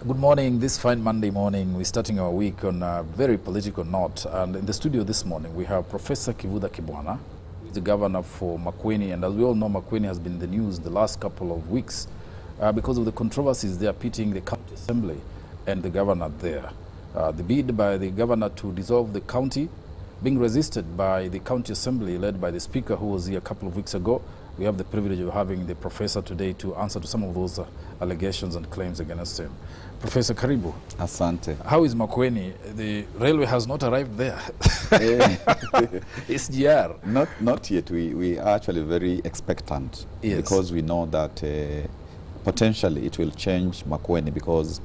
Good morning. This fine Monday morning, we're starting our week on a very political note. And in the studio this morning, we have Professor Kivutha Kibwana, who's the governor for Makueni. And as we all know, Makueni has been in the news the last couple of weeks because of the controversies they are pitting the county assembly and the governor there. The bid by the governor to dissolve the county being resisted by the county assembly led by the speaker who was here a couple of weeks ago. We have the privilege of having the professor today to answer to some of those allegations and claims against him. Professor Karibu. Asante. How is Makueni? The railway has not arrived there. It's GR. Not yet. We are actually very expectant, yes, because we know that potentially it will change Makueni, because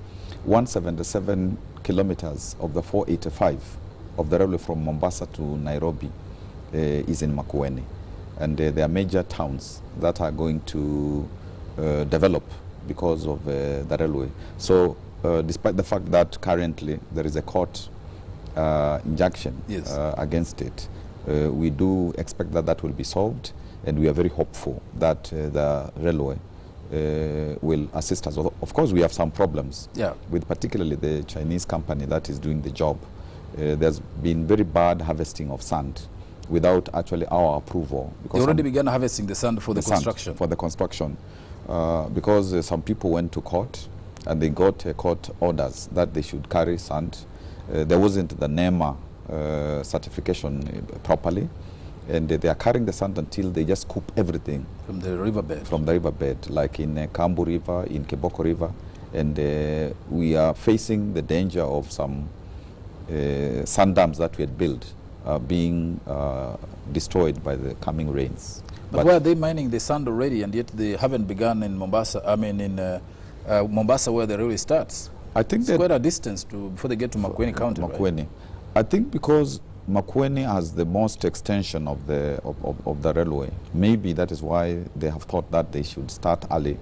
177 kilometers of the 485 of the railway from Mombasa to Nairobi is in Makueni. And there are major towns that are going to develop because of the railway. So despite the fact that currently there is a court injunction, yes, against it, we do expect that that will be solved, and we are very hopeful that the railway will assist us. Of course, we have some problems, yeah, with particularly the Chinese company that is doing the job. There's been very bad harvesting of sand without actually our approval. They already began harvesting the sand for the construction. For the construction, because some people went to court and they got court orders that they should carry sand. There wasn't the NEMA certification properly, and they are carrying the sand until they just scoop everything from the riverbed. From the riverbed, like in Kambu River, in Kiboko River, and we are facing the danger of some sand dams that we had built being destroyed by the coming rains. But why are they mining the sand already, and yet they haven't begun in Mombasa? I mean, in Mombasa, where the railway starts. I think it's quite a distance before they get to Makueni County. Makueni, right? I think because Makueni has the most extension of the railway. Maybe that is why they have thought that they should start early.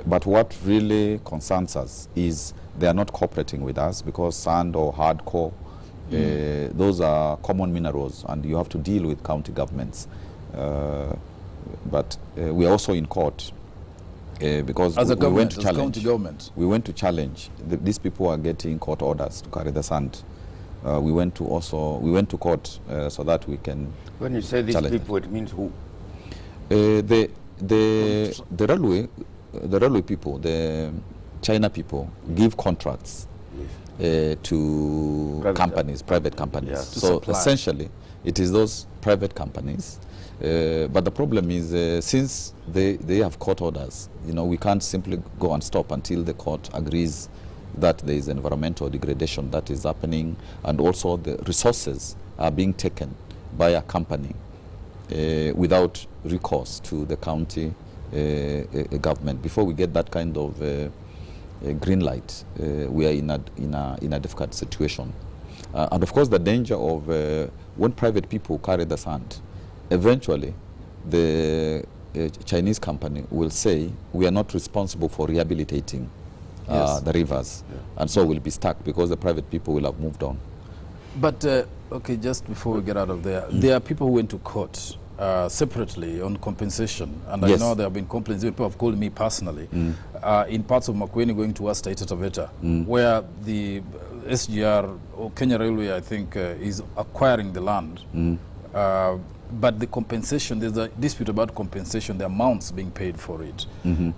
But what really concerns us is they are not cooperating with us, because sand or hard core, those are common minerals, and you have to deal with county governments. But we are also in court because as we went to challenge. County government. We went to challenge. These people are getting court orders to carry the sand. We went to court so that we can. When you say these people, it means who? The railway people, the China people, give contracts to private companies. Yeah. So essentially, it is those private companies. But the problem is, since they have court orders, we can't simply go and stop until the court agrees that there is environmental degradation that is happening, and also the resources are being taken by a company without recourse to the county government. Before we get that kind of green light, we are in a difficult situation. And of course, the danger of when private people carry the sand, eventually the Chinese company will say, we are not responsible for rehabilitating the rivers, and so we'll be stuck because the private people will have moved on. But okay, just before we get out of there, there are people who went to court separately on compensation, and yes, I know there have been complaints. People have called me personally in parts of Makueni going towards Taita Taveta, where the SGR or Kenya Railway, I think, is acquiring the land. But the compensation, there's a dispute about compensation, the amounts being paid for it.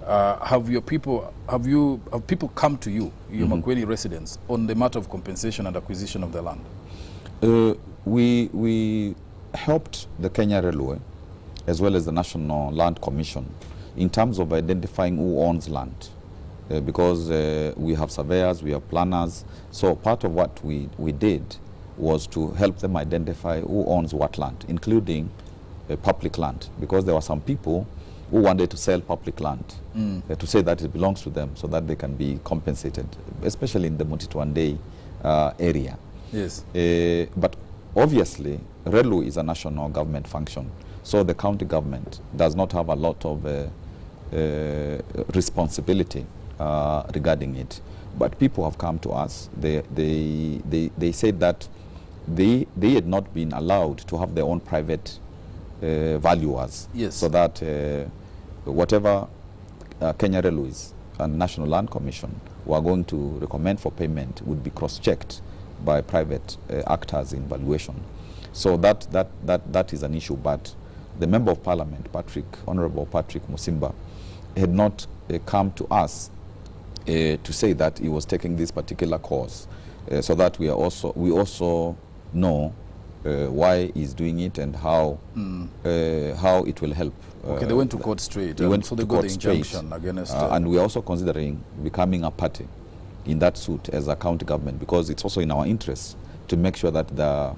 Have people come to you, your Makueni residents, on the matter of compensation and acquisition of the land? We helped the Kenya Railway as well as the National Land Commission in terms of identifying who owns land, because we have surveyors, we have planners. So part of what we did was to help them identify who owns what land, including public land, because there were some people who wanted to sell public land to say that it belongs to them so that they can be compensated, especially in the Mutitwandei area. Yes. But obviously, railway is a national government function, so the county government does not have a lot of responsibility regarding it. But people have come to us. They said that they had not been allowed to have their own private valuers. Yes. So that whatever Kenya Railways and National Land Commission were going to recommend for payment would be cross-checked by private actors in valuation. So that is an issue. But the Member of Parliament, Honorable Patrick Musimba, had not come to us to say that he was taking this particular course, so that we also know why he's doing it and how it will help. Okay, they went to court straight. They went so to they got court the injunction against. and we are also considering becoming a party in that suit as a county government, because it's also in our interest to make sure that the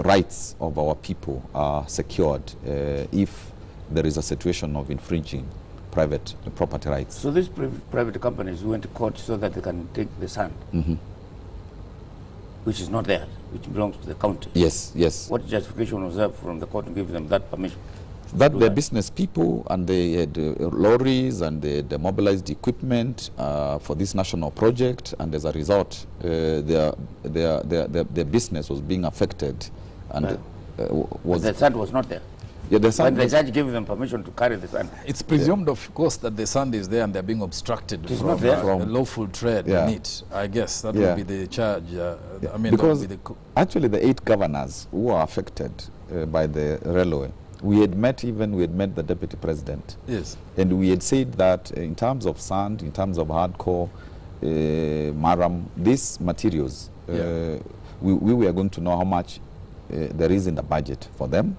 rights of our people are secured if there is a situation of infringing private property rights. So these private companies went to court so that they can take the sand, which is not theirs, which belongs to the county. Yes, yes. What justification was there from the court to give them that permission? That they're business people, and they had lorries, and they had mobilized equipment for this national project, and as a result, their business was being affected, and was the sand was not there. Yeah, the sand. When the judge gave them permission to carry the sand, it's presumed, of course, that the sand is there and they're being obstructed It's from not there. a lawful trade in it. I guess that would be the charge. I mean, because that would be actually the 8 governors who are affected by the railway, we had met the deputy president. Yes. And we had said that in terms of sand, in terms of hardcore, maram, these materials, we were going to know how much there is in the budget for them,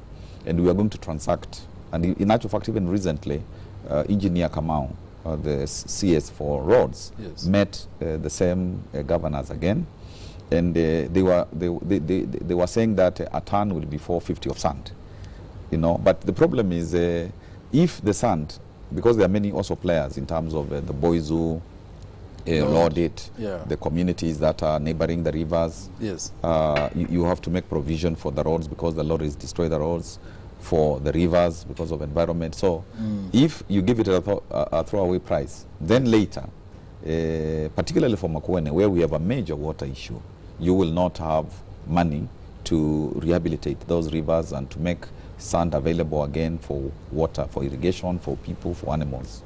and we are going to transact. And in actual fact, even recently, Engineer Kamau, the CS for roads, met the same governors again, and they were saying that a ton will be 450 of sand. You know, but the problem is if the sand, because there are many also players in terms of the boys who load it, the communities that are neighboring the rivers. Yes. You have to make provision for the roads because the lorries destroy the roads, for the rivers because of environment. So if you give it a throwaway price, then later, particularly for Makueni, where we have a major water issue, you will not have money to rehabilitate those rivers and to make sand available again for water, for irrigation, for people, for animals.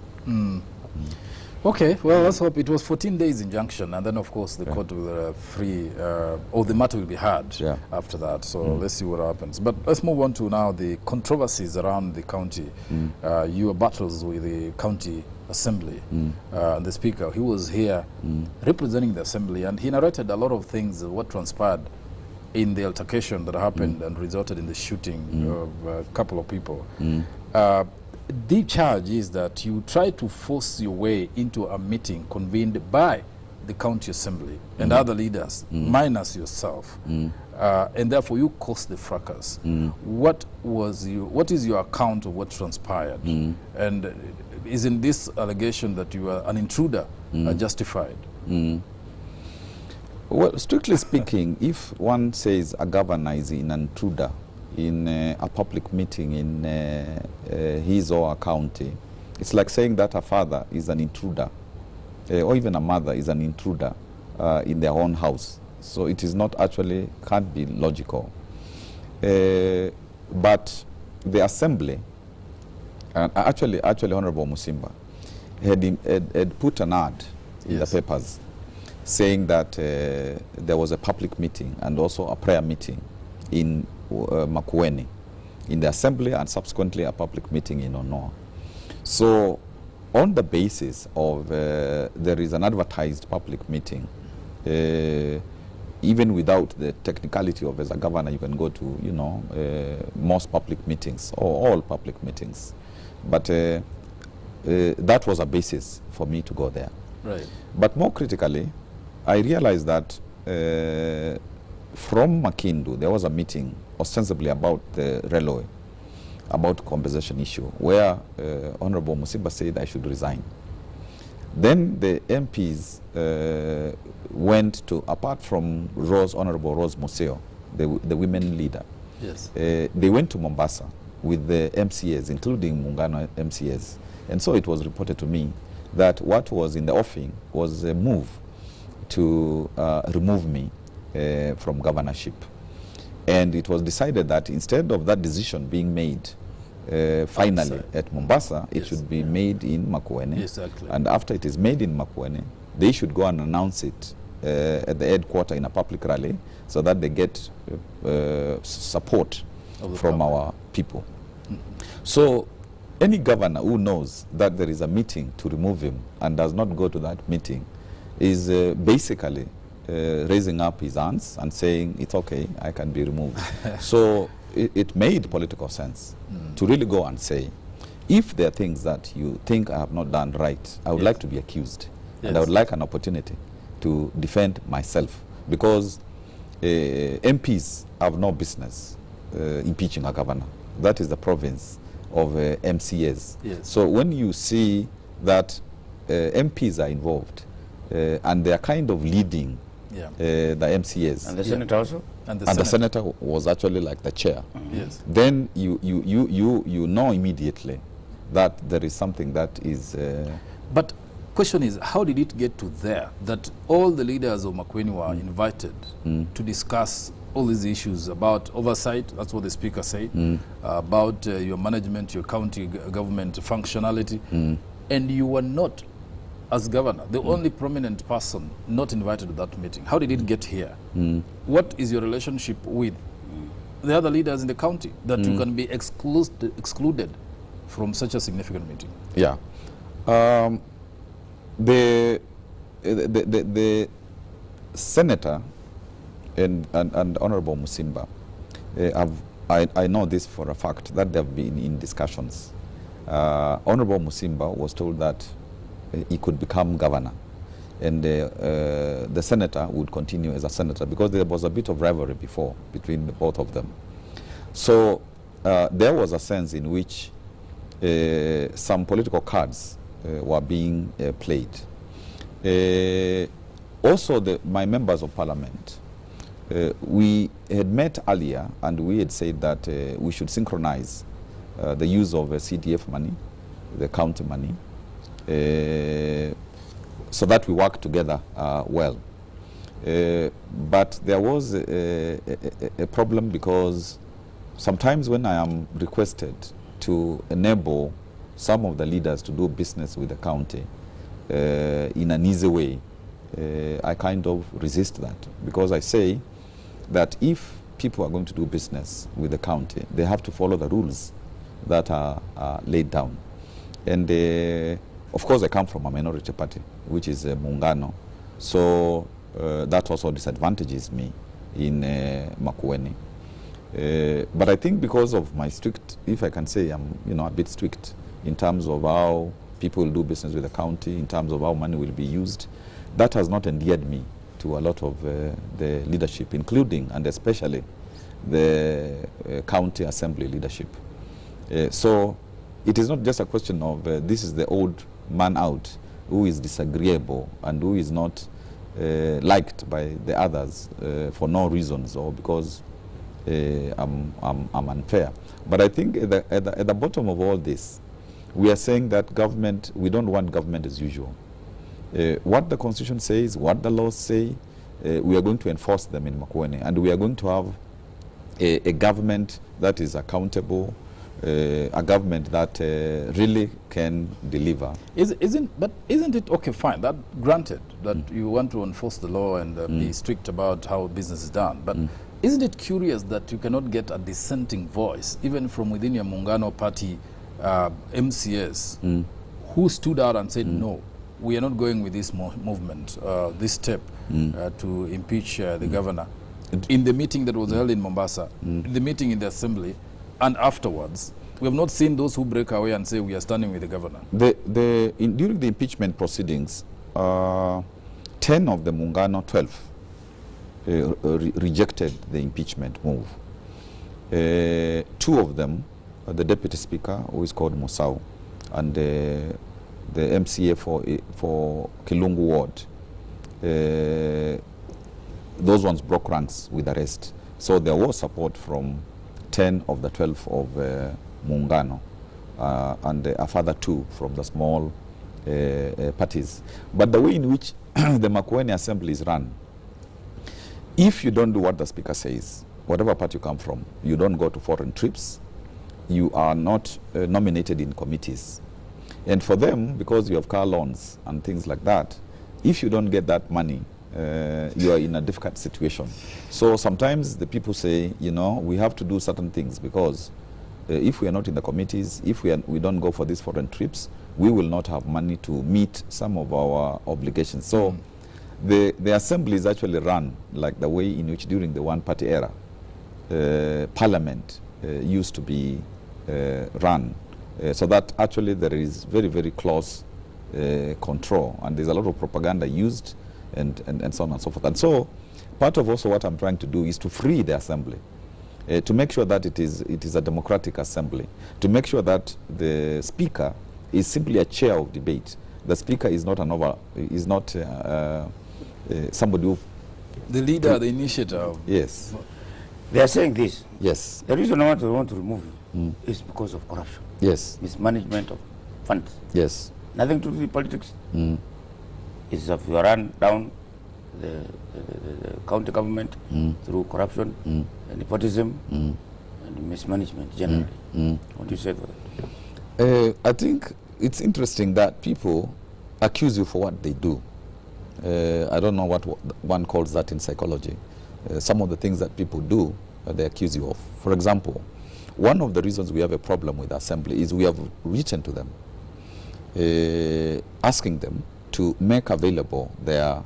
Okay, well, let's hope. It was 14 days injunction, and then of course the court will free, or the matter will be heard after that. So let's see what happens. But let's move on to now the controversies around the county. Your battles with the county assembly, and the speaker. He was here representing the assembly, and he narrated a lot of things, what transpired in the altercation that happened and resulted in the shooting of a couple of people. The charge is that you tried to force your way into a meeting convened by the county assembly and other leaders, minus yourself, and therefore you caused the fracas. What is your account of what transpired? And isn't this allegation that you are an intruder justified? Well, strictly speaking, if one says a governor is an intruder in a public meeting in his or her county, it's like saying that a father is an intruder, or even a mother is an intruder in their own house. So it is not actually, can't be logical. But the assembly, actually Honorable Musimba, had put an ad in the papers saying that there was a public meeting and also a prayer meeting in Makueni, in the assembly, and subsequently a public meeting in Onoa. So on the basis of there is an advertised public meeting, even without the technicality of as a governor you can go to most public meetings or all public meetings, but that was a basis for me to go there. Right. But more critically, I realized that from Makindu there was a meeting ostensibly about the railway, about compensation issue, where Honorable Musimba said I should resign. Then the MPs went to, apart from Honorable Rose Museo, the women leader, they went to Mombasa with the MCAs, including Muungano MCAs. And so it was reported to me that what was in the offing was a move to remove me from governorship. And it was decided that instead of that decision being made finally at Mombasa, it should be made in Makueni. Exactly. And after it is made in Makueni, they should go and announce it at the headquarters in a public rally so that they get support from our people. So any governor who knows that there is a meeting to remove him and does not go to that meeting is basically raising up his hands and saying, it's okay, I can be removed. So it made political sense to really go and say, if there are things that you think I have not done right, I would like to be accused. And I would like an opportunity to defend myself, because MPs have no business impeaching a governor. That is the province of MCAs. So when you see that MPs are involved and they are kind of leading the MCAs. And the senator also? And the senator was actually like the chair. Then you know immediately that there is something that is... But question is, how did it get to there, that all the leaders of Makueni were invited to discuss all these issues about oversight, that's what the speaker said, about your management, your county government functionality, and you were not, as governor, the only prominent person not invited to that meeting? How did it get here? What is your relationship with the other leaders in the county that you can be excluded from such a significant meeting? Yeah. The senator and Honorable Musimba, I know this for a fact, that they have been in discussions. Honorable Musimba was told that he could become governor, and the senator would continue as a senator, because there was a bit of rivalry before between both of them. So there was a sense in which some political cards were being played. Also, my members of parliament, we had met earlier and we had said that we should synchronize the use of CDF money, the county money, so that we work together well. But there was a problem, because sometimes when I am requested to enable some of the leaders to do business with the county in an easy way, I kind of resist that, because I say that if people are going to do business with the county, they have to follow the rules that are laid down. And of course, I come from a minority party, which is Muungano, so that also disadvantages me in Makueni. But I think because of my strict, if I can say I'm a bit strict in terms of how people will do business with the county, in terms of how money will be used, that has not endeared me to a lot of the leadership, including and especially the county assembly leadership. So it is not just a question of this is the old man out who is disagreeable and who is not liked by the others for no reasons, or because I'm unfair. But I think at the bottom of all this, we are saying that government, we don't want government as usual. What the Constitution says, what the laws say, we are going to enforce them in Makueni, and we are going to have a government that is accountable, a government that really can deliver. Isn't it okay, fine, that granted that you want to enforce the law and be strict about how business is done, but isn't it curious that you cannot get a dissenting voice, even from within your Muungano party MCS, who stood out and said, no, we are not going with this movement, this step to impeach the governor? In the meeting that was held in Mombasa, the meeting in the assembly, and afterwards, we have not seen those who break away and say we are standing with the governor. During the impeachment proceedings, 10 of the Muungano 12 rejected the impeachment move. 2 of them, the deputy speaker, who is called Musau, and the MCA for Kilungu Ward, those ones broke ranks with the rest. So there was support from 10 of the 12 of Muungano, and a further 2 from the small parties. But the way in which the Makueni Assembly is run, if you don't do what the speaker says, whatever party you come from, you don't go to foreign trips, you are not nominated in committees. And for them, because you have car loans and things like that, if you don't get that money, you are in a difficult situation. So sometimes the people say, you know, we have to do certain things because if we are not in the committees, if we don't go for these foreign trips, we will not have money to meet some of our obligations. So the assembly is actually run like the way in which during the one-party era, parliament used to be run. So that actually there is very, very close control, and there's a lot of propaganda used and so on and so forth. And so part of also what I'm trying to do is to free the assembly, to make sure that it is a democratic assembly, to make sure that the speaker is simply a chair of debate. The speaker is not somebody who... The leader, the initiator. Yes. They are saying this. Yes. The reason why they want to remove you is because of corruption. Yes. Mismanagement of funds. Yes. Nothing to do with politics. It's if you run down the county government through corruption, and nepotism, and mismanagement generally. What do you say to that? I think it's interesting that people accuse you for what they do. I don't know what one calls that in psychology. Some of the things that people do, they accuse you of. For example, one of the reasons we have a problem with the assembly is we have written to them, asking them to make available their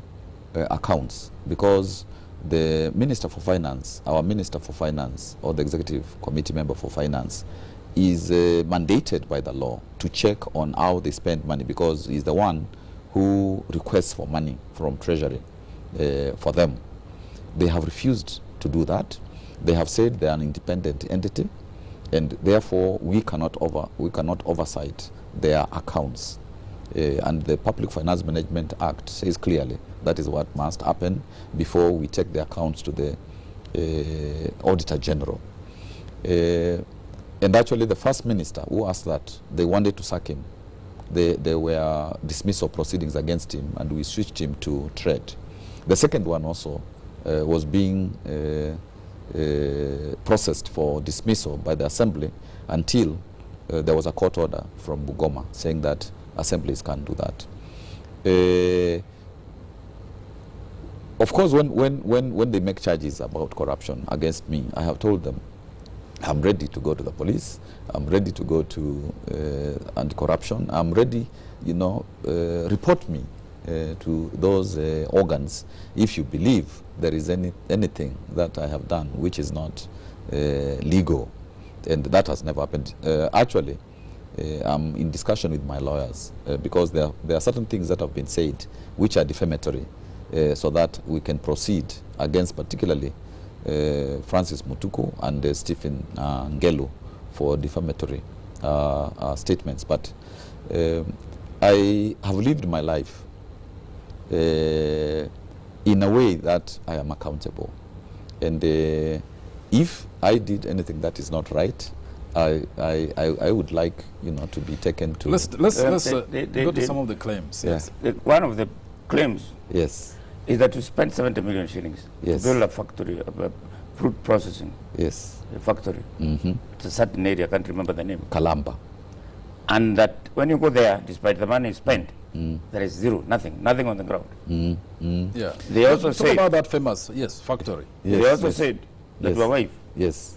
accounts, because the Minister for Finance, our Minister for Finance, or the Executive Committee member for Finance, is mandated by the law to check on how they spend money, because he's the one who requests for money from Treasury for them. They have refused to do that. They have said they are an independent entity, and therefore we cannot oversight their accounts. And the Public Finance Management Act says clearly that is what must happen before we take the accounts to the Auditor General. And actually the first minister who asked that, they wanted to sack him. There were dismissal proceedings against him, and we switched him to trade. The second one also was being processed for dismissal by the assembly until there was a court order from Bugoma saying that assemblies can't do that. Of course, when they make charges about corruption against me, I have told them I'm ready to go to the police. I'm ready to go to anti-corruption. I'm ready, you know, report me to those organs if you believe there is anything that I have done which is not legal. And that has never happened. Actually, I'm in discussion with my lawyers because there are certain things that have been said which are defamatory, so that we can proceed against particularly Francis Mutuku and Stephen Ngelu for defamatory statements. But I have lived my life in a way that I am accountable. And if I did anything that is not right, I would like, you know, to be taken to... Let's go to some of the claims. Yeah. Yes. One of the claims Yes. is that you spent 70 million shillings Yes. to build a factory, a fruit processing Yes. factory. It's a certain area, I can't remember the name. Kalamba. And that when you go there, despite the money spent, there is zero, nothing on the ground. Yeah. They also Talk said, about that famous, yes, factory. Yes. they also Yes. said that Yes. your wife Yes.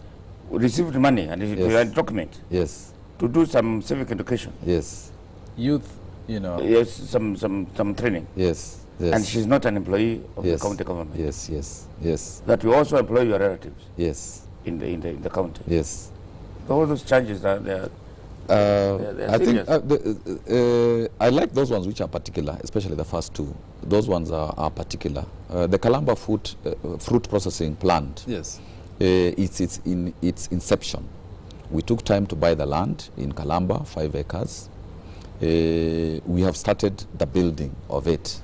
received money and Yes. a document Yes. to do some civic education. Yes. Youth, you know. Yes, some training. Yes. Yes. And she's not an employee of Yes. the county government. Yes. Yes. Yes. That you also employ your relatives Yes. in the county. Yes. All those charges are there. I think I like those ones which are particular, especially the first two. Those ones are particular. The Kalamba fruit processing plant. Yes. It's in its inception. We took time to buy the land in Kalamba, 5 acres. We have started the building of it.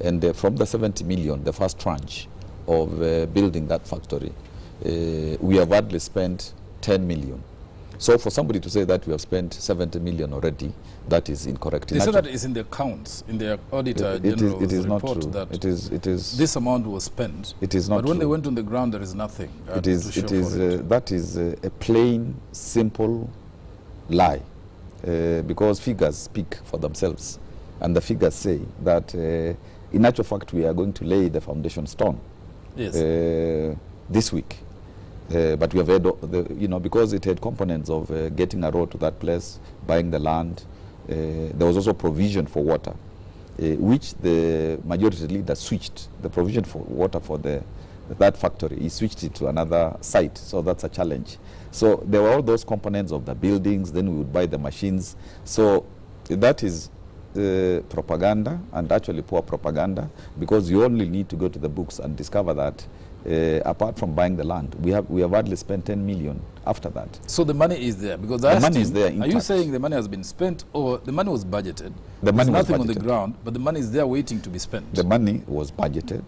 And from the 70 million, the first tranche of building that factory, we have hardly spent 10 million. So for somebody to say that we have spent 70 million already, that is incorrect. They say that is in the accounts, in the Auditor General's it is not report true. that It is this amount was spent. It is not But when true. they went on the ground, there is nothing It is to show for it. that is a plain, simple lie, because figures speak for themselves, and the figures say that In actual fact, we are going to lay the foundation stone this week. But we have had, because it had components of getting a road to that place, buying the land. There was also provision for water, which the majority leader switched. The provision for water for that factory, he switched it to another site, so that's a challenge. So there were all those components of the buildings, then we would buy the machines. So that is propaganda, and actually poor propaganda, because you only need to go to the books and discover that apart from buying the land, we have hardly spent 10 million after that. So the money is there, because the money is there. Are you saying the money has been spent, or the money was budgeted? The money was nothing budgeted on the ground, but the money is there waiting to be spent. The money was budgeted,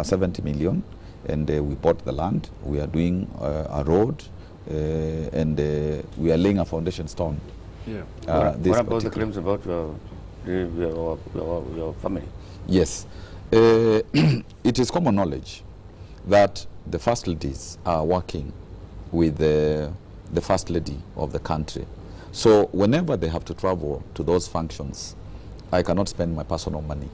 70 million, and we bought the land. We are doing a road, and we are laying a foundation stone. Yeah. What about the claims about your family? Yes. It is common knowledge that the first ladies are working with the first lady of the country. So whenever they have to travel to those functions, I cannot spend my personal money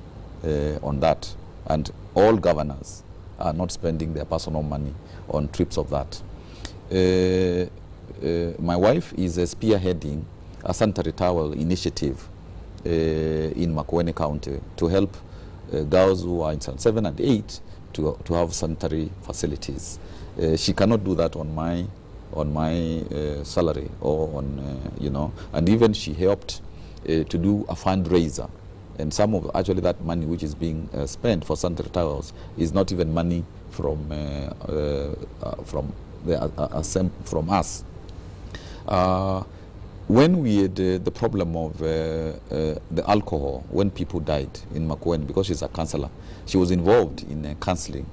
on that. And all governors are not spending their personal money on trips of that. My wife is spearheading a sanitary towel initiative in Makueni County to help girls who are in 7 and 8 to have sanitary facilities. She cannot do that on my salary, or on and even she helped to do a fundraiser, and some of actually that money which is being spent for sanitary towels is not even money from us. When we had the problem of the alcohol, when people died in Makueni, because she's a counselor, she was involved in counseling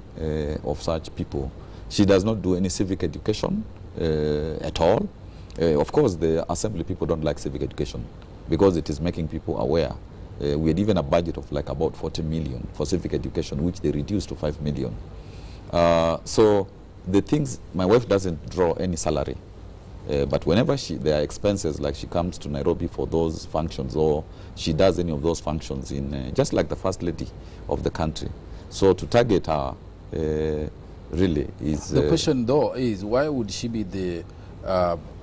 of such people. She does not do any civic education at all. Of course, the assembly people don't like civic education because it is making people aware. We had even a budget of like about 40 million for civic education, which they reduced to 5 million. So the things, my wife doesn't draw any salary. But whenever there are expenses, like she comes to Nairobi for those functions, or she does any of those functions in just like the first lady of the country. So to target her really is... The question though is, why would she be the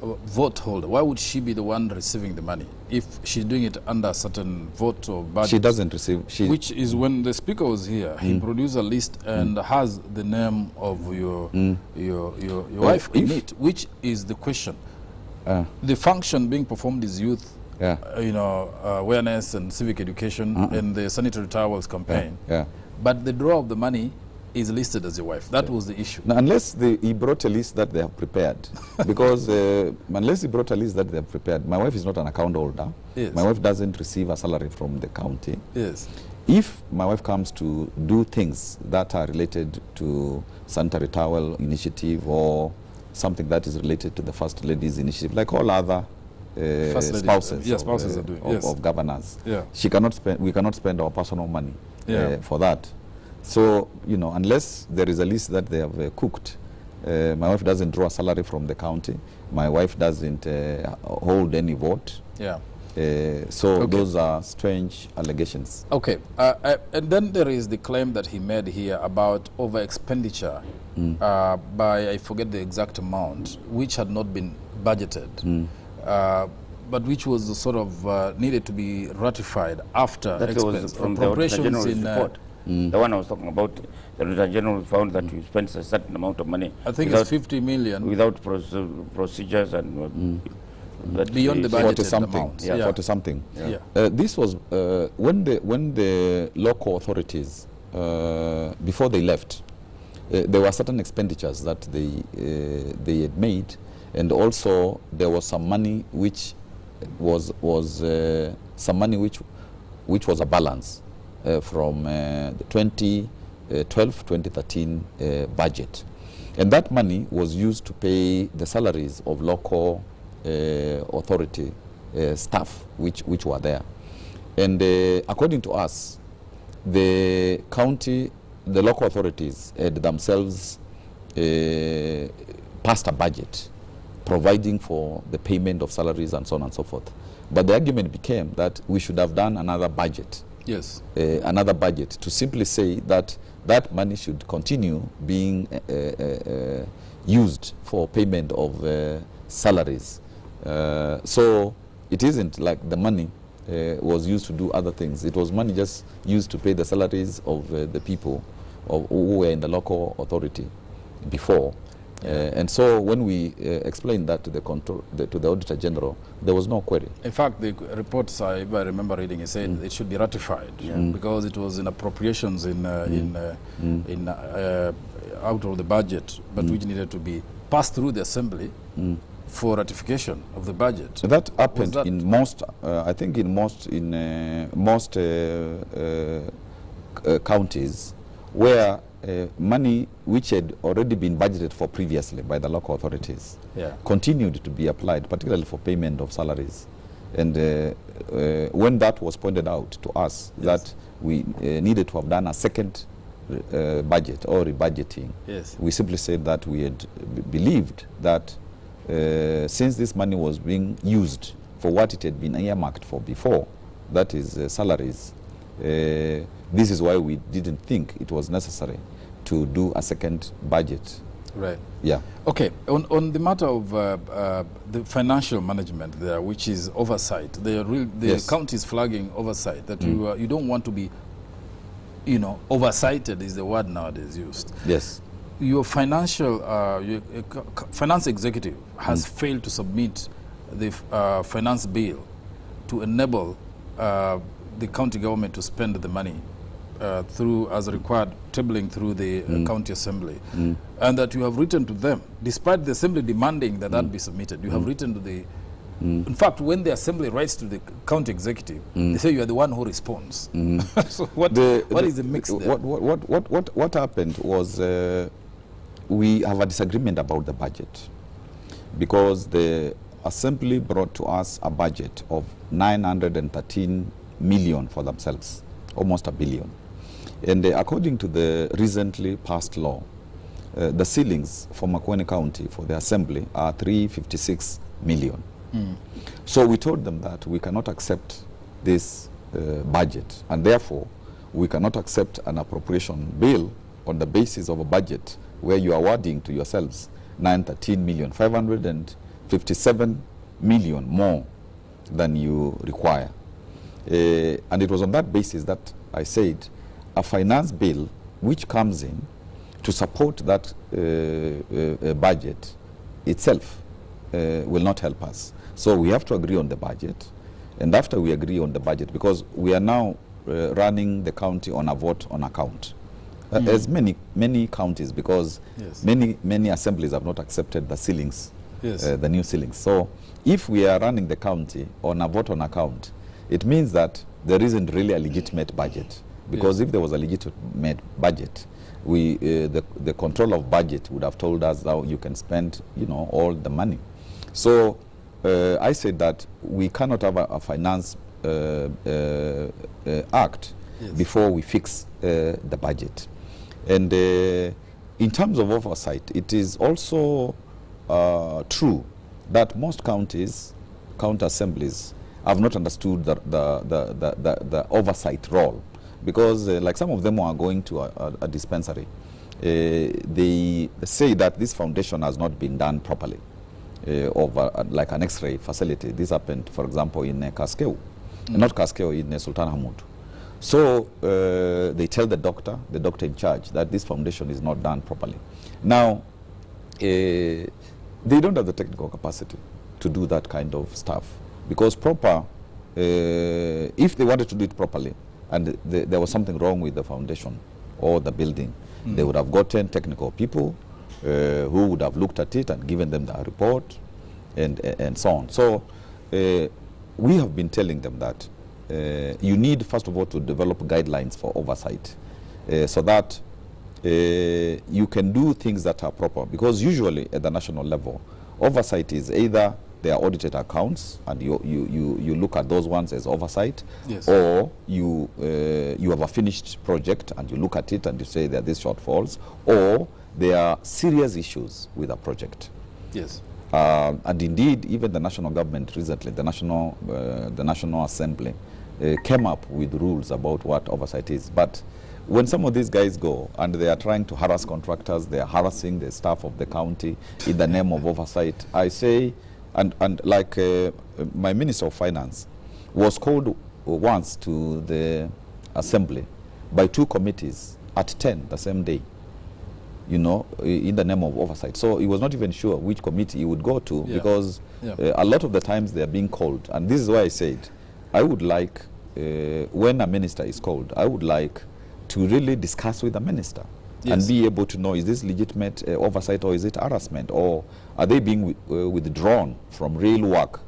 vote holder? Why would she be the one receiving the money if she's doing it under a certain vote or budget? She doesn't receive... Which is when the speaker was here, he produced a list and has the name of your wife in it, which is the question. The function being performed is youth, awareness and civic education and the sanitary towels campaign. But the draw of the money is listed as your wife. That was the issue. Now, unless he brought a list that they have prepared, because unless he brought a list that they have prepared, my wife is not an account holder. Yes. My wife doesn't receive a salary from the county. Yes. If my wife comes to do things that are related to sanitary towel initiative or something that is related to the First Lady's initiative, like all other spouses, of governors, she cannot spend. We cannot spend our personal money for that. So, unless there is a list that they have cooked, my wife doesn't draw a salary from the county. My wife doesn't hold any vote. Those are strange allegations. Okay. And then there is the claim that he made here about over-expenditure by, I forget the exact amount, which had not been budgeted, but which was sort of needed to be ratified after expense. From the Auditor General's report. The one I was talking about, the Auditor General found that you spent a certain amount of money. I think it's 50 million. Without procedures and... beyond the budgeted 40 something. This was when the local authorities, before they left, there were certain expenditures that they had made, and also there was some money which was a balance from the 2012-2013 budget, and that money was used to pay the salaries of local authority staff which were there. And according to us, the local authorities had themselves passed a budget providing for the payment of salaries and so on and so forth. But the argument became that we should have done another budget Yes. Another budget to simply say that that money should continue being used for payment of salaries. So it isn't like the money was used to do other things. It was money just used to pay the salaries of the people who were in the local authority before. And so when we explained that to the Auditor General, there was no query. In fact, the report, if I remember reading, it said it should be ratified because it was in appropriations out of the budget, but which needed to be passed through the Assembly for ratification of the budget. That happened in most, I think in most counties where money which had already been budgeted for previously by the local authorities continued to be applied, particularly for payment of salaries. And when that was pointed out to us that we needed to have done a second budget or rebudgeting, we simply said that we had believed that since this money was being used for what it had been earmarked for before, that is salaries, this is why we didn't think it was necessary to do a second budget. Right. Yeah. Okay. On the matter of the financial management there, which is oversight, the county is flagging oversight, that you don't want to be, oversighted is the word nowadays used. Yes. Your financial, finance executive has failed to submit the finance bill to enable the county government to spend the money through, as required, tabling through the county assembly, and that you have written to them, despite the assembly demanding that that be submitted. You have written to the, in fact, when the assembly writes to the county executive, they say you are the one who responds. So what is the mix there? What happened was we have a disagreement about the budget, because the assembly brought to us a budget of 913 million for themselves, almost $1 billion. And according to the recently passed law, the ceilings for Makueni County for the assembly are 356 million. So we told them that we cannot accept this budget, and therefore we cannot accept an appropriation bill on the basis of a budget where you are awarding to yourselves 913 million, 557 million more than you require. And it was on that basis that I said a finance bill which comes in to support that budget itself will not help us. So we have to agree on the budget, and after we agree on the budget, because we are now running the county on a vote on account, as many counties, because many assemblies have not accepted the ceilings, the new ceilings. So if we are running the county on a vote on account, it means that there isn't really a legitimate budget, because if there was a legitimate budget, the control of budget would have told us that you can spend all the money. So I said that we cannot have a finance act before we fix the budget. And in terms of oversight, it is also true that most counties, county assemblies, have not understood the oversight role, because like some of them are going to a dispensary. They say that this foundation has not been done properly, like an X-ray facility. This happened, for example, in Kaskeu, not Kaskeu, in Sultan Hamoud. So they tell the doctor in charge, that this foundation is not done properly. Now, they don't have the technical capacity to do that kind of stuff, because if they wanted to do it properly and there was something wrong with the foundation or the building, they would have gotten technical people who would have looked at it and given them the report and so on. So we have been telling them that you need, first of all, to develop guidelines for oversight so that you can do things that are proper, because usually at the national level, oversight is either their audited accounts and you look at those ones as oversight, or you have a finished project and you look at it and you say there are these shortfalls, or there are serious issues with a project. And indeed, even the national government recently, the National Assembly, came up with rules about what oversight is. But when some of these guys go and they are trying to harass contractors, they are harassing the staff of the county in the name of oversight, I say, and like my Minister of Finance was called once to the assembly by 2 committees at 10 the same day, you know, in the name of oversight. So he was not even sure which committee he would go to, because a lot of the times they are being called. And this is why I said, I would like, when a minister is called, I would like to really discuss with the minister and be able to know, is this legitimate oversight or is it harassment, or are they being withdrawn from real work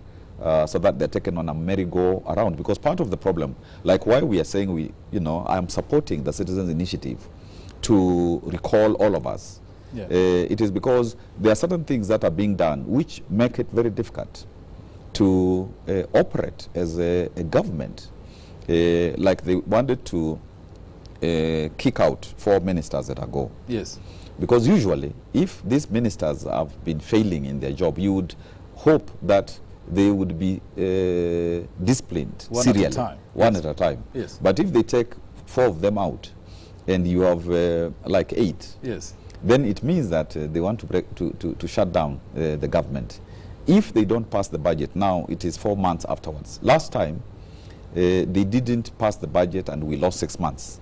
so that they're taken on a merry-go-around? Because part of the problem, like why we are saying I'm supporting the Citizens Initiative to recall all of us, it is because there are certain things that are being done which make it very difficult to operate as a government. Like they wanted to kick out 4 ministers that ago. Yes. Because usually, if these ministers have been failing in their job, you would hope that they would be disciplined serially. One at a time. Yes. But if they take 4 of them out, and you have like 8, then it means that they want to shut down the government. If they don't pass the budget, now it is 4 months afterwards. Last time, they didn't pass the budget and we lost 6 months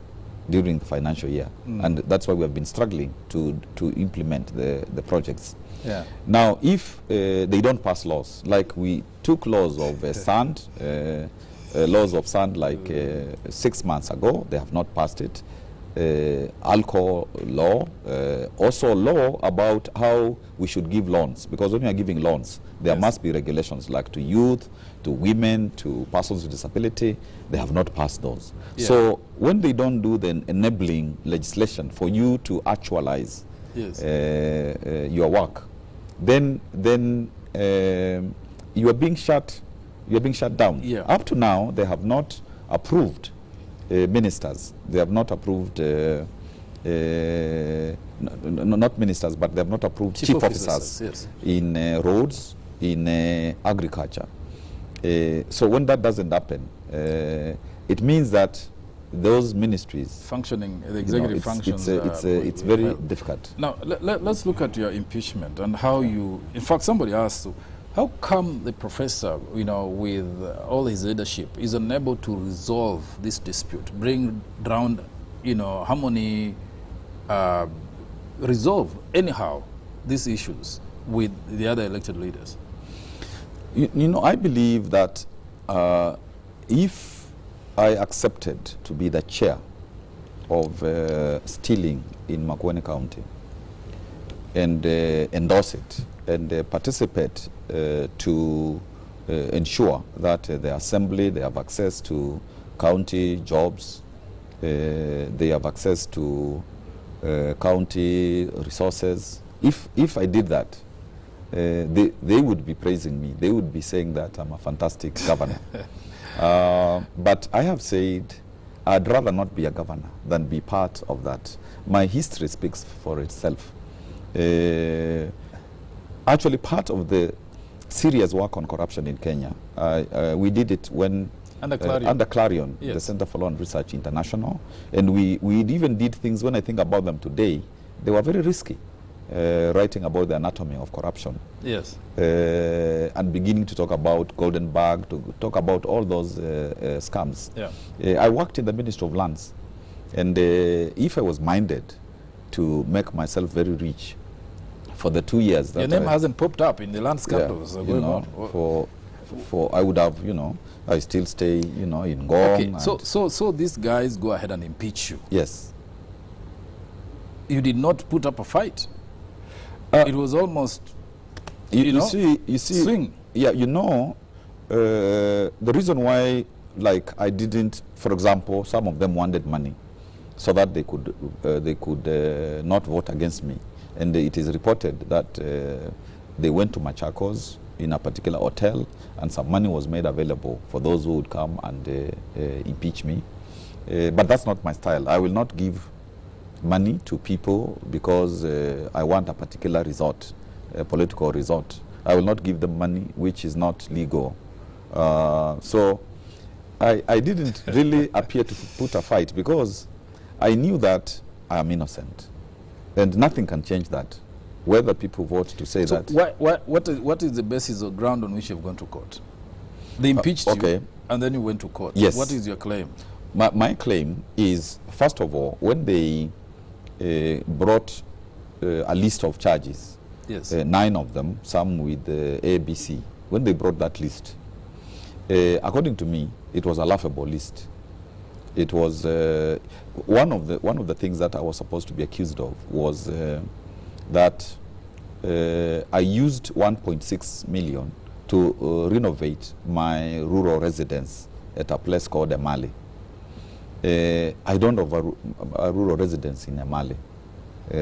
during the financial year. And that's why we have been struggling to implement the projects. Now, if they don't pass laws, like we took laws of sand, laws of sand like 6 months ago, they have not passed it. Alcohol law, also law about how we should give loans, because when you are giving loans, there must be regulations, like to youth, to women, to persons with disability. They have not passed those. So when they don't do the enabling legislation for you to actualize your work, then you are being shut down. Up to now, they have not approved ministers. They have not approved not ministers, but they have not approved chief officers in roads, in agriculture. So when that doesn't happen, it means that those ministries functioning, the executive functions, it's very difficult. Now let's look at your impeachment and how you, in fact somebody asked, how come the professor, with all his leadership, is unable to resolve this dispute, bring down, harmony, resolve anyhow these issues with the other elected leaders? I believe that if I accepted to be the chair of stealing in Makueni County and endorse it and participate to ensure that the assembly, they have access to county jobs, they have access to county resources. If I did that, they would be praising me. They would be saying that I'm a fantastic governor. But I have said I'd rather not be a governor than be part of that. My history speaks for itself. Actually, part of the serious work on corruption in Kenya, we did it when under Clarion, the Center for Law and Research International, and we even did things, when I think about them today, they were very risky, writing about the anatomy of corruption. And beginning to talk about Golden Bag, to talk about all those scams. I worked in the Ministry of Lands, and if I was minded to make myself very rich for the 2 years that your name hasn't popped up in the land scandals for I would have, I still stay, in Ngong. Okay, so these guys go ahead and impeach you. Yes. You did not put up a fight. It was almost, you see, swing. Yeah, the reason why, like, I didn't, for example, some of them wanted money so that they could not vote against me. And it is reported that they went to Machakos in a particular hotel, and some money was made available for those who would come and impeach me. But that's not my style. I will not give money to people because I want a particular result, a political result. I will not give them money which is not legal. So I didn't really appear to put a fight because I knew that I am innocent. And nothing can change that. Whether people vote to say so that. What is the basis or ground on which you've gone to court? They impeached you, and then you went to court. Yes. What is your claim? My claim is, first of all, when they brought a list of charges, Yes. 9 of them, some with ABC, when they brought that list, according to me, it was a laughable list. It was one of the things that I was supposed to be accused of was that I used 1.6 million to renovate my rural residence at a place called Emali. I don't have a rural residence in Emali.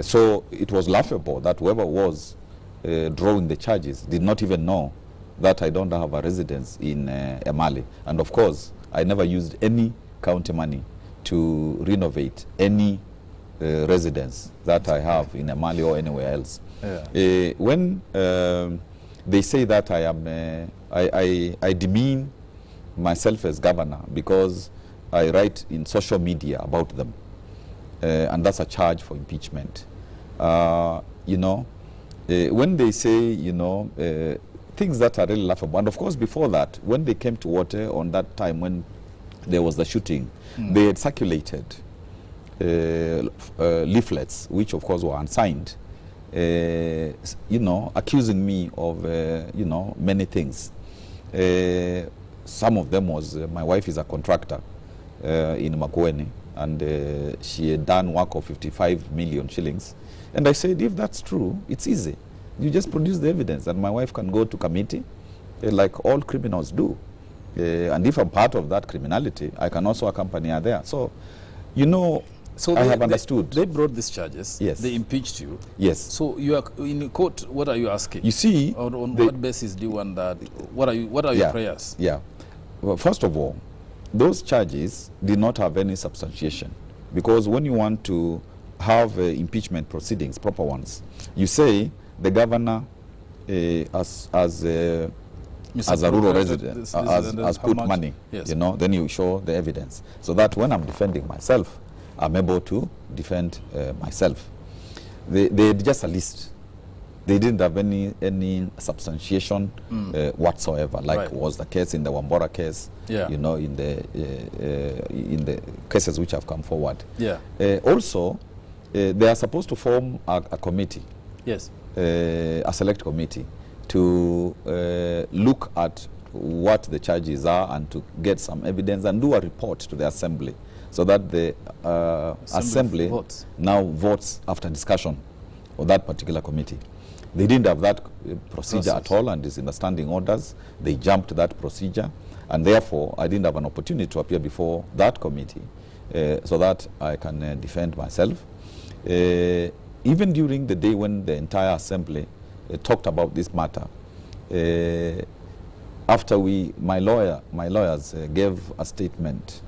So it was laughable that whoever was drawing the charges did not even know that I don't have a residence in Emali. And of course, I never used any county money to renovate any residence that I have in Emali or anywhere else. Yeah. When they say that I am, I demean myself as governor because I write in social media about them, and that's a charge for impeachment. You know, when they say, you know, things that are really laughable, and of course before that, when they came to water on that time when there was the shooting, they had circulated leaflets, which of course were unsigned, you know, accusing me of, you know, many things. Some of them was, my wife is a contractor in Makueni, and she had done work of 55 million shillings. And I said, if that's true, it's easy. You just produce the evidence, and my wife can go to committee, like all criminals do. And if I'm part of that criminality, I can also accompany her there. So, you know, so I have understood. They brought these charges. Yes. They impeached you. Yes. So you are in court. What are you asking? You see, on what basis do you want that? What are your prayers? Yeah. Well, first of all, those charges did not have any substantiation, because when you want to have impeachment proceedings, proper ones, you say the governor as a rural resident has put money, yes, you know, then you show the evidence, so that when I'm defending myself, I'm able to defend myself. They had just a list. They didn't have any substantiation whatsoever, like was the case in the Wambora case, you know, in the cases which have come forward. Yeah. Also, they are supposed to form a committee, yes, a select committee, to look at what the charges are and to get some evidence and do a report to the assembly, so that the assembly now votes after discussion of that particular committee. They didn't have that procedure at all, and it's in the standing orders. They jumped that procedure, and therefore I didn't have an opportunity to appear before that committee so that I can defend myself. Even during the day when the entire assembly talked about this matter, after my lawyers gave a statement,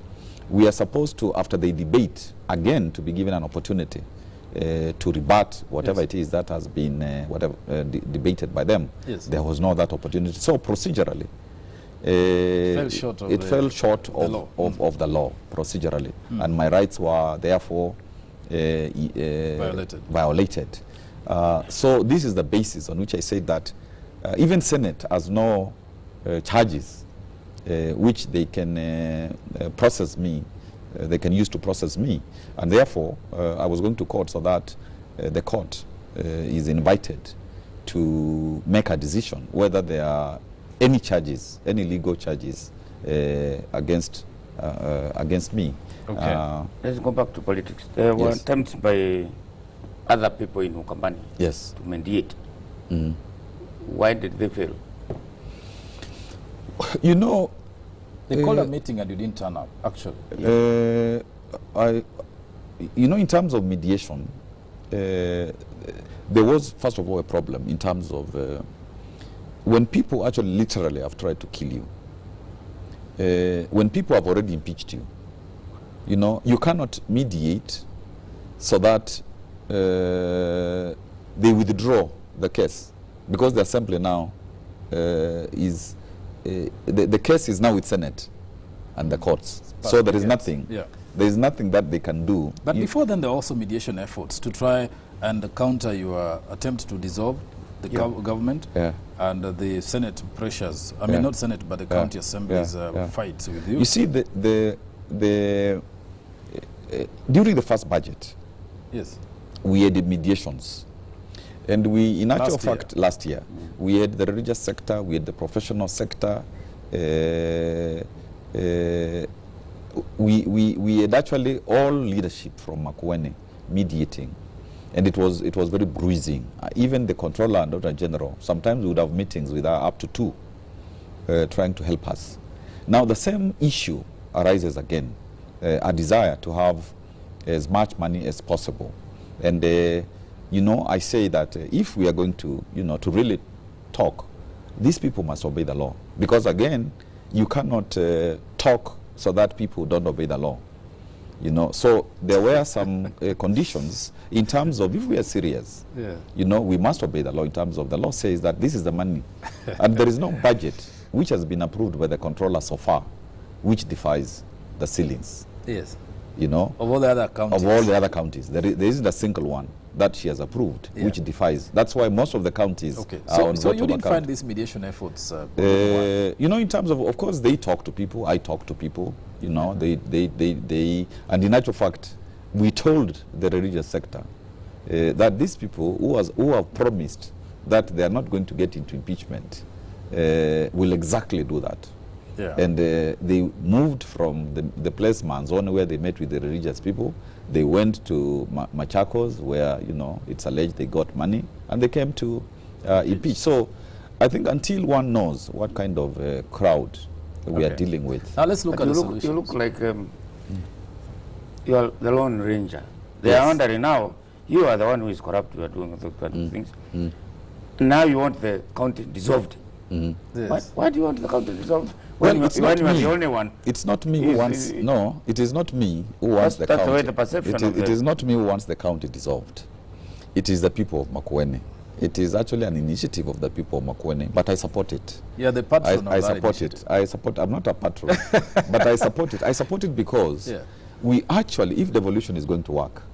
we are supposed to, after they debate, again to be given an opportunity to rebut whatever it is that has been debated by them. Yes. There was no that opportunity. So procedurally, it fell short of the law procedurally, and my rights were therefore violated. So this is the basis on which I say that even Senate has no charges which they can process me, they can use to process me, and therefore I was going to court so that the court is invited to make a decision whether there are any charges, any legal charges against me. Okay. Let's go back to politics. There were attempts by other people in Ukambani to mediate. Why did they fail? You know, they called a meeting and you didn't turn up, actually. You know, in terms of mediation, there was, first of all, a problem in terms of when people actually literally have tried to kill you, when people have already impeached you, you know, you cannot mediate so that they withdraw the case, because the assembly now is, the case is now with Senate, and the courts. So there is nothing. Yeah. There is nothing that they can do. But before then, there are also mediation efforts to try and counter your attempt to dissolve the government and the Senate pressures. I mean, not Senate, but the county assemblies fights with you. You see, during the first budget, yes, we had the mediations. And we, in actual fact, last year, we had the religious sector, we had the professional sector. We had actually all leadership from Makueni mediating. And it was very bruising. Even the controller and Auditor General, sometimes we would have meetings with up to 2 trying to help us. Now the same issue arises again, a desire to have as much money as possible. And you know, I say that if we are going to, you know, to really talk, these people must obey the law. Because again, you cannot talk so that people don't obey the law. You know, so there were some conditions in terms of if we are serious, you know, we must obey the law in terms of the law says that this is the money. And there is no budget which has been approved by the controller so far, which defies the ceilings. Yes. You know, of all the other counties. Of all the other counties. There isn't a single one that she has approved, which defies. That's why most of the counties are on so you didn't find these mediation efforts? you know, in terms of course, they talk to people, I talk to people, you know, and in actual fact, we told the religious sector that these people who have promised that they are not going to get into impeachment will exactly do that. Yeah. And they moved from the place Manzone where they met with the religious people. They went to Machakos where, you know, it's alleged they got money, and they came to impeach. So I think until one knows what kind of crowd we are dealing with. Now let's look at the solutions. You look like you are the Lone Ranger. They are wondering now, you are the one who is corrupt, you are doing those kind of things. Now you want the county dissolved. Yes. Why do you want the county dissolved? Well, it's not me. You are the only one. It's not me who wants. No, it is not me who wants the county. That's the way the perception it is not me who wants the county dissolved. It is the people of Makueni. It is actually an initiative of the people of Makueni, but I support it. Yeah, the patron I support it. I support. I'm not a patron, but I support it. I support it because we actually, if devolution is going to work,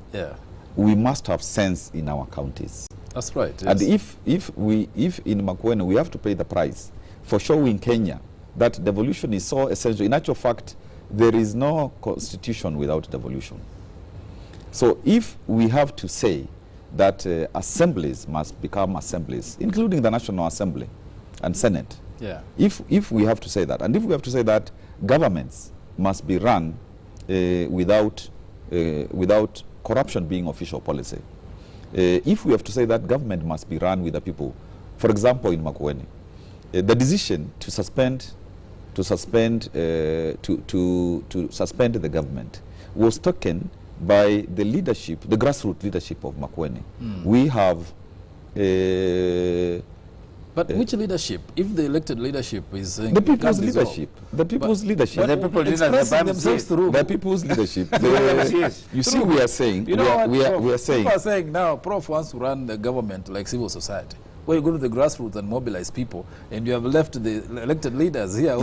we must have sense in our counties. That's right. Yes. And if in Makueni we have to pay the price for showing Kenya that devolution is so essential. In actual fact, there is no constitution without devolution. So if we have to say that assemblies must become assemblies, including the National Assembly and Senate, if we have to say that, and if we have to say that governments must be run without corruption being official policy, if we have to say that government must be run with the people, for example, in Makueni, the decision to suspend the government was taken by the leadership, the grassroots leadership of Makueni. We have. But which leadership? If the elected leadership is saying the people's leadership, the people's leadership, the people expressing themselves through the people's leadership. You see, we are saying, we are saying. People are saying now, Prof wants to run the government like civil society, where you go to the grassroots and mobilize people, and you have left the elected leaders here.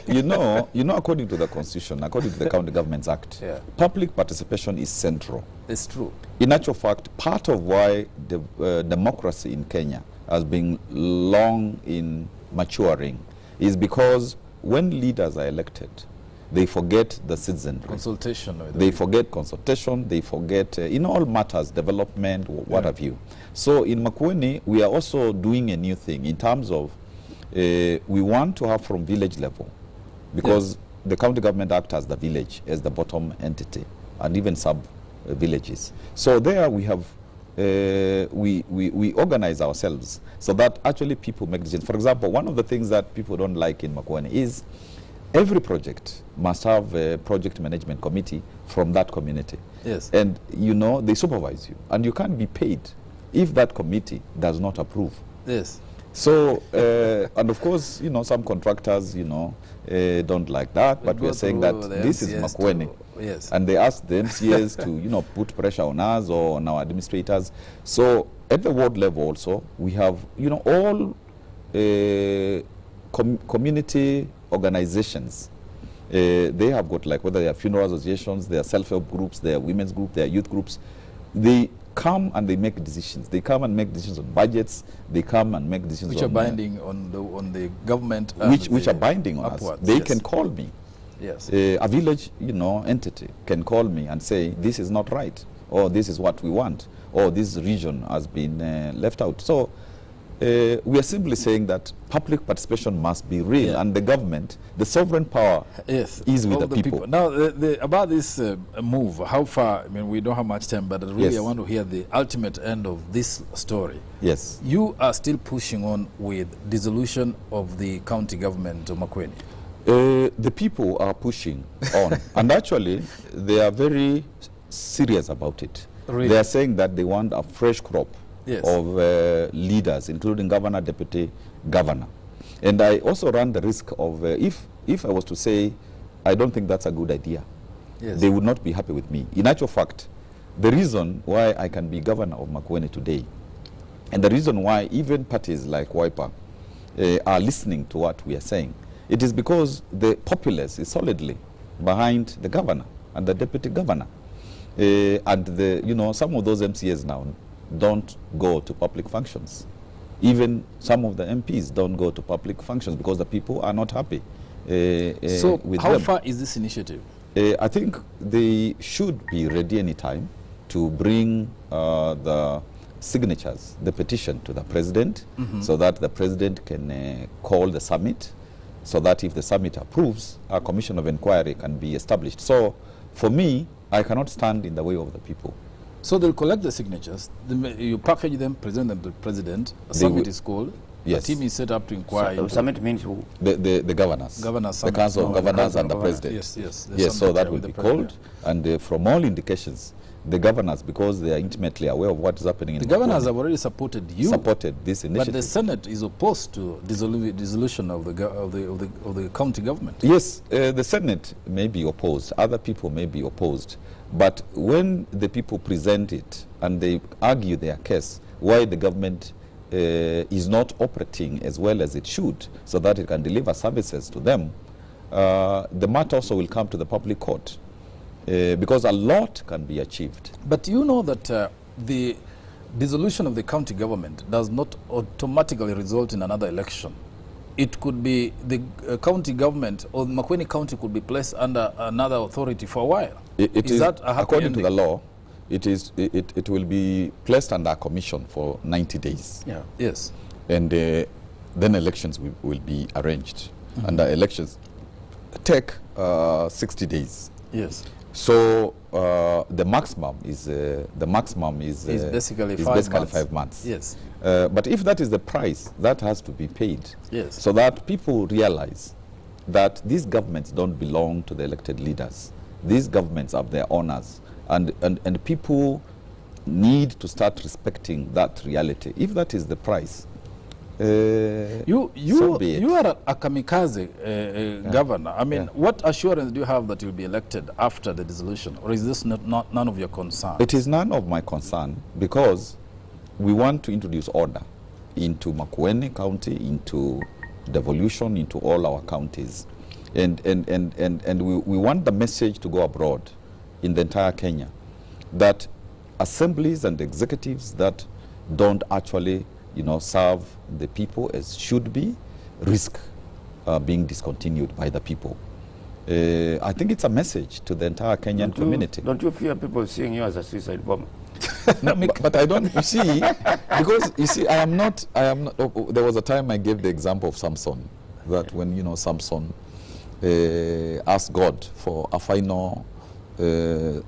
You know, according to the Constitution, according to the County Governments Act, public participation is central. It's true. In actual fact, part of why the democracy in Kenya has been long in maturing is because when leaders are elected, they forget the citizenry. Consultation. They forget consultation, they forget in all matters, development, what have you. So in Makueni, we are also doing a new thing in terms of we want to have from village level, because the County Government Act as the village, as the bottom entity, and even sub-villages. So there we have we organize ourselves so that actually people make decisions. For example, one of the things that people don't like in Makueni is every project must have a project management committee from that community. Yes. And, you know, they supervise you. And you can't be paid if that committee does not approve. Yes. So, and of course, you know, some contractors, you know, don't like that, but we are saying that this is Makueni. Yes. And they ask the MCAs to, you know, put pressure on us or on our administrators. So at the ward level also, we have, you know, all community organizations They have got, like, whether they are funeral associations, they are self-help groups, they are women's groups, they are youth groups. They come and they make decisions. They come and make decisions on budgets. They come and make decisions which on, are binding on the government. Which are binding on upwards. us. They Yes. can call me. Yes. A village, entity can call me and say, this is not right, or this is what we want, or this region has been left out. So we are simply saying that public participation must be real, Yeah. and the government, the sovereign power, Yes, is with all the people. Now, about this move, how far? I mean, we don't have much time, but really, Yes. I want to hear the ultimate end of this story. Yes. You are still pushing on with dissolution of the county government of Makueni. The people are pushing on, and actually, they are very serious about it. Really? They are saying that they want a fresh crop Yes. of leaders, including governor, deputy governor. And I also run the risk of, if I was to say, I don't think that's a good idea, Yes. they would not be happy with me. In actual fact, the reason why I can be governor of Makueni today, and the reason why even parties like Wiper are listening to what we are saying, it is because the populace is solidly behind the governor and the deputy governor. And some of those MCAs now don't go to public functions. Even some of the MPs don't go to public functions because the people are not happy So, with how them. far is this initiative? I think they should be ready anytime to bring the signatures, the petition to the president, so that the president can call the summit, so that if the summit approves, a commission of inquiry can be established. So for me, I cannot stand in the way of the people. So they'll collect the signatures, you package them, present them to the president, a They summit will- is called, Yes. a team is set up to inquire. So, into summit means who? The governors. Governors the summit. Council of No, Governors Council and the of Governors. president. Yes, yes. the Yes, so summit, that yeah, will with be the president. called. And from all indications, the governors, because they are intimately aware of what is happening in The governors Makueni, have already supported you, supported this but initiative. the Senate is opposed to dissolution of the county government. Yes, the Senate may be opposed, other people may be opposed, but when the people present it and they argue their case, why the government is not operating as well as it should so that it can deliver services to them, the matter also will come to the public court because a lot can be achieved. But you know that the dissolution of the county government does not automatically result in another election. It could be the county government or Makueni County could be placed under another authority for a while. It is that a happy according to the ending? law, it will be placed under a commission for 90 days. Yeah. Yes. And then elections will be arranged. And the elections take 60 days. Yes. So the maximum is Basically is 5 basically months. 5 months. Yes. But if that is the price, that has to be paid. Yes. So that people realize that these governments don't belong to the elected leaders. These governments have their owners, and people need to start respecting that reality. If that is the price, You so be it. you are a kamikaze governor. I mean, Yeah. what assurance do you have that you'll be elected after the dissolution, or is this not none of your concern? It is none of my concern because we want to introduce order into Makueni County, into devolution, into all our counties. And we want the message to go abroad in the entire Kenya that assemblies and executives that don't actually serve the people as should be risk being discontinued by the people. I think it's a message to the entire Kenyan community. Don't you fear people seeing you as a suicide bomber? No, but I don't, you see, because you see, I am not, there was a time I gave the example of Samson, that when, Samson asked God for a final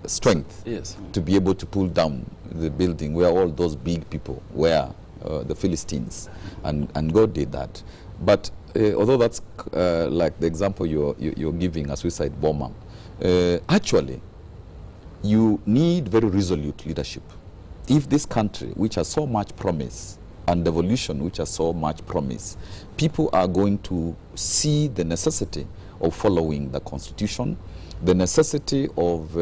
strength Yes. to be able to pull down the building where all those big people were, the Philistines, and God did that. But although that's like the example you're giving, a suicide bomber, actually, you need very resolute leadership. If this country, which has so much promise, and devolution, which has so much promise, people are going to see the necessity of following the Constitution, the necessity of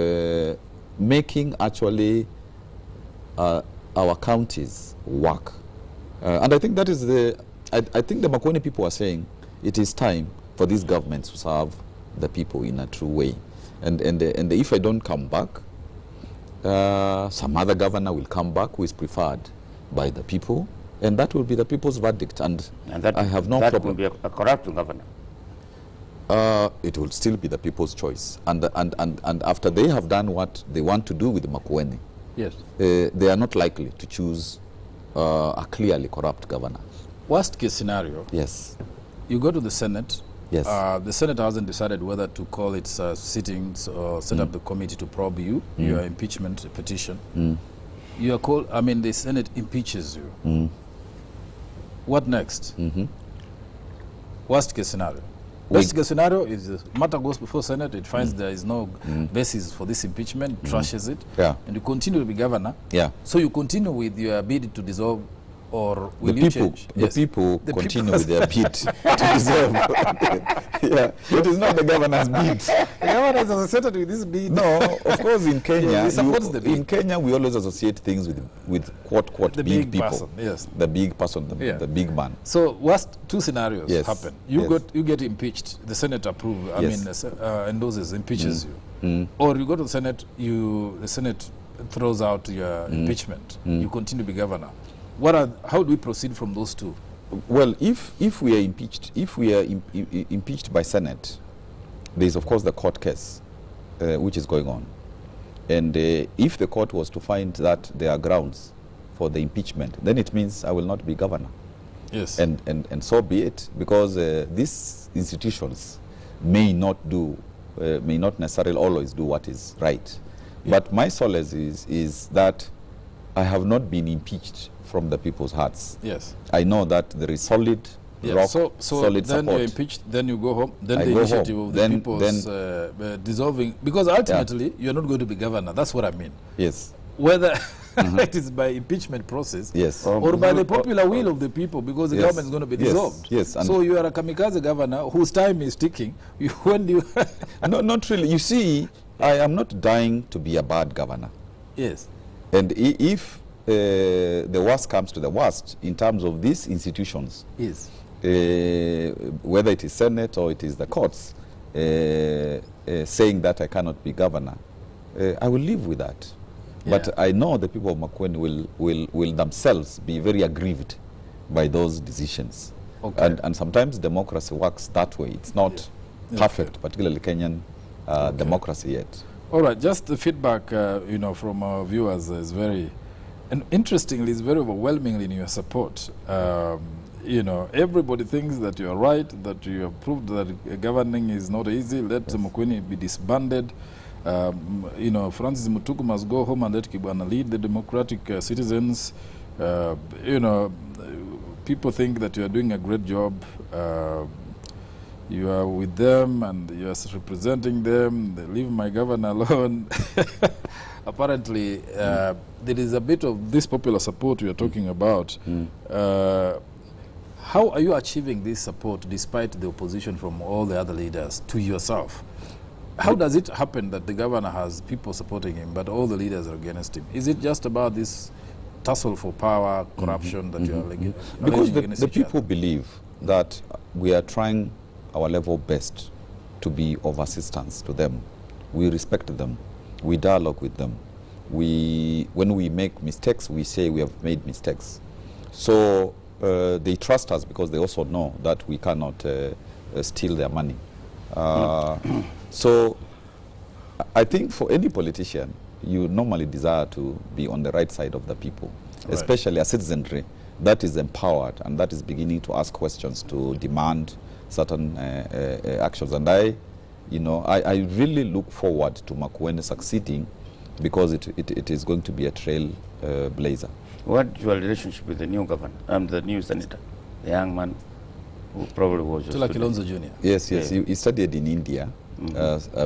making actually our counties work. And I think that is I think the Makueni people are saying it is time for these governments to serve the people in a true way. And if I don't come back, some other governor will come back who is preferred by the people, and that will be the people's verdict. And that, I have no that problem. That will be a corrupt governor. It will still be the people's choice. And after they have done what they want to do with Makueni, Yes. they are not likely to choose a clearly corrupt governor. Worst case scenario, Yes. you go to the Senate. Yes. The Senate hasn't decided whether to call its sittings or set up the committee to probe you, your impeachment petition. You are called, I mean, the Senate impeaches you. What next? Worst case scenario. Best case scenario is the matter goes before Senate, it finds there is no basis for this impeachment, trashes it, and you continue to be governor. Yeah. So you continue with your bid to dissolve, or will The you people, change? the Yes. people The continue people- with their bid to dissolve. Yeah, it is not the governor's bid. The governor is associated with this bid. No, of course in Kenya, Yeah, he supports the bid. in Kenya we always associate things with quote The big big people. person, yes. The big person, Yeah. the big man. So worst two scenarios Yes. happen. Yes. You get impeached. The Senate approves. I Yes. mean, endorses, impeaches you. Or you go to the Senate. The Senate throws out your impeachment. You continue to be governor. How do we proceed from those two? Well, if we are impeached by Senate, there is of course the court case, which is going on, and if the court was to find that there are grounds for the impeachment, then it means I will not be governor. Yes. And so be it, because these institutions may not necessarily always do what is right. Yeah. But my solace is that I have not been impeached from the people's hearts. Yes. I know that there is solid Yeah. rock, So solid then support. you're impeached. Then you go home. Then I the go initiative home. of the Then- people's dissolving, because ultimately you're not going to be governor. That's what I mean. Yes, Whether it is by impeachment process, yes. or by the popular will of the people, because the Yes. government is going to be Yes. dissolved. Yes, and- So you are a kamikaze governor whose time is ticking. When do you? No, not really. You see, I am not dying to be a bad governor. Yes. And if the worst comes to the worst in terms of these institutions, Yes. whether it is Senate or it is the courts, saying that I cannot be governor, I will live with that. But Yeah. I know the people of Makueni will themselves be very aggrieved by those decisions. Okay. And sometimes democracy works that way. It's not perfect, particularly Kenyan democracy yet. All right. Just the feedback, from our viewers is very, and interestingly, it's very overwhelmingly in your support. Everybody thinks that you are right, that you have proved that governing is not easy. Let Makueni be disbanded. Francis Mutuku must go home and let Kibwana lead the democratic citizens. People think that you are doing a great job. You are with them and you are representing them. They leave my governor alone. Apparently, there is a bit of this popular support we are talking about. How are you achieving this support despite the opposition from all the other leaders to yourself? How does it happen that the governor has people supporting him, but all the leaders are against him? Is it just about this tussle for power, corruption that you are Because alleging against the each other? people believe that we are trying our level best to be of assistance to them. We respect them. We dialogue with them. When we make mistakes, we say we have made mistakes. So they trust us because they also know that we cannot steal their money. So I think for any politician, you normally desire to be on the right side of the people, Right. especially a citizenry that is empowered and that is beginning to ask questions, to demand certain actions. And I really look forward to Makueni succeeding because it is going to be a trail blazer. What's your relationship with the new governor, the new senator, the young man who probably was your Tula student? Kilonzo Jr. Yes, Yeah. he studied in India,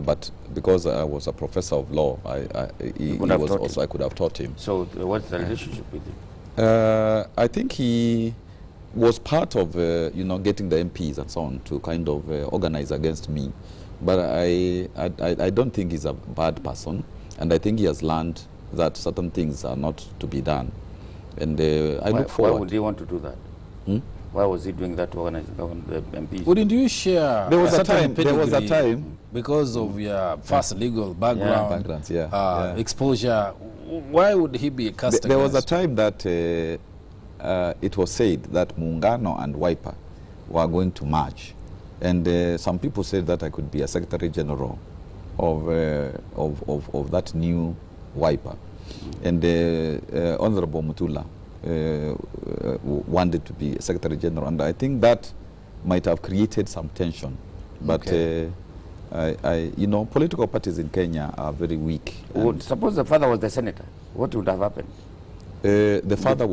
but because I was a professor of law, I could have taught him. could have taught him. So what's the relationship with him? I think he was part of getting the MPs and so on to kind of organize against me, but I don't think he's a bad person, and I think he has learned that certain things are not to be done, and I look forward. Why would he want to do that? Why was he doing that to organize the MPs? Wouldn't you share There was a certain time. There was a pedigree? time because of your past legal background, backgrounds, yeah. exposure. Why would he be cast There was a against? time that it was said that Muungano and Wiper were going to merge. And some people said that I could be a Secretary General of that new Wiper. And Honorable Mutula wanted to be Secretary General. And I think that might have created some tension. But, you know, political parties in Kenya are very weak. Suppose the father was the senator, what would have happened? The father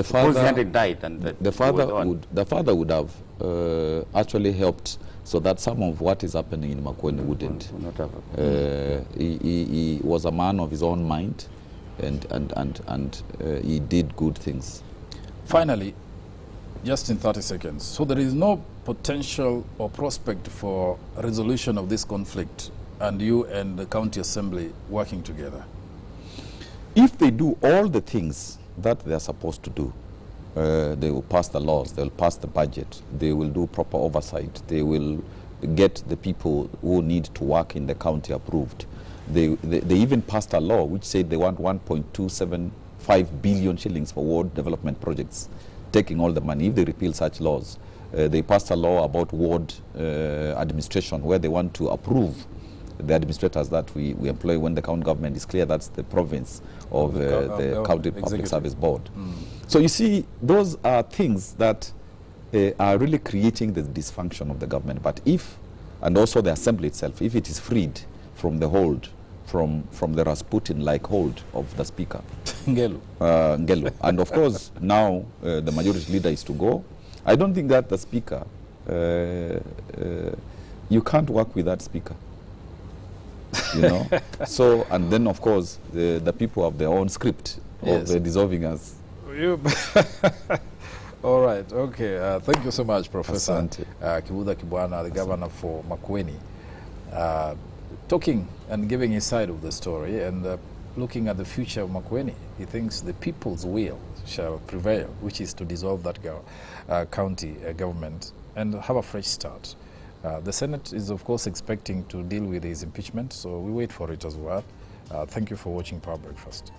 Suppose he hadn't died and the father would have actually helped so that some of what is happening in Makueni wouldn't. Would not have happened. He was a man of his own mind, and he did good things. Finally, just in 30 seconds, so there is no potential or prospect for a resolution of this conflict and you and the county assembly working together? If they do all the things that they are supposed to do, they will pass the laws, they will pass the budget, they will do proper oversight, they will get the people who need to work in the county approved. They even passed a law which said they want 1.275 billion shillings for ward development projects, taking all the money. If they repeal such laws, they passed a law about ward administration where they want to approve the administrators that we employ when the county government is clear that's the province of the county public service board. So you see, those are things that are really creating the dysfunction of the government. But if, and also the assembly itself, if it is freed from the hold, from the Rasputin-like hold of the speaker, Ngelu, and of course now the majority leader is to go, I don't think that the speaker, you can't work with that speaker. You know, so, and then of course the people have their own script of dissolving us. All right, okay. Thank you so much, Professor Kivutha Kibwana, the governor for Makueni, talking and giving his side of the story and looking at the future of Makueni. He thinks the people's will shall prevail, which is to dissolve that county government and have a fresh start. The Senate is, of course, expecting to deal with his impeachment, so we wait for it as well. Thank you for watching Power Breakfast.